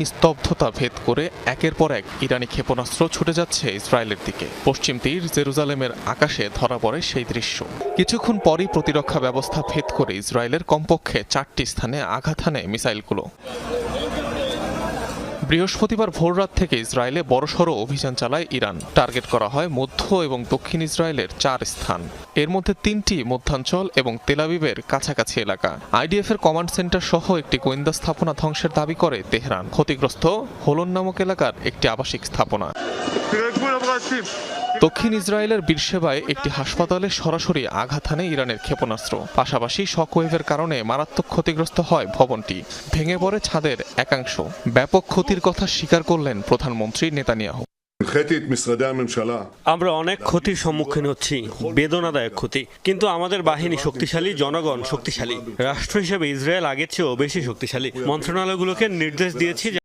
নিস্তব্ধতা ভেদ করে একের পর এক ইরানি ক্ষেপণাস্ত্র ছুটে যাচ্ছে ইসরায়েলের দিকে। পশ্চিম তীর জেরুজালেমের আকাশে ধরা পড়ে সেই দৃশ্য। কিছুক্ষণ পরই প্রতিরক্ষা ব্যবস্থা ভেদ করে ইসরায়েলের কমপক্ষে 4টি স্থানে আঘাত হানে মিসাইলগুলো। বৃহস্পতিবার ভোররাত থেকে ইসরায়েলে বড়সড় অভিযান চালায় ইরান। টার্গেট করা হয় মধ্য এবং দক্ষিণ ইসরায়েলের 4 স্থান। এর মধ্যে 3টি মধ্যাঞ্চল এবং তেল আবিবের কাছাকাছি এলাকা। আইডিএফ এর কমান্ড সেন্টার সহ একটি গোয়েন্দা স্থাপনা ধ্বংসের দাবি করে তেহরান। ক্ষতিগ্রস্ত হোলন নামক এলাকার একটি আবাসিক স্থাপনা। দক্ষিণ ইসরায়েলের বীরশেবায় একটি হাসপাতালে সরাসরি আঘাত হানে ইরানের ক্ষেপণাস্ত্র। পাশাপাশি শকওয়েভের কারণে মারাত্মক ক্ষতিগ্রস্ত হয় ভবনটি। ভেঙে পড়ে ছাদের একাংশ। ব্যাপক ক্ষতির কথা স্বীকার করলেন প্রধানমন্ত্রী নেতানিয়াহু। আমরা অনেক ক্ষতির সম্মুখীন হচ্ছি, বেদনাদায়ক ক্ষতি, কিন্তু আমাদের বাহিনী শক্তিশালী, জনগণ শক্তিশালী। রাষ্ট্র হিসেবে ইসরায়েল আগের চেয়েও বেশি শক্তিশালী। মন্ত্রণালয়গুলোকে নির্দেশ দিয়েছি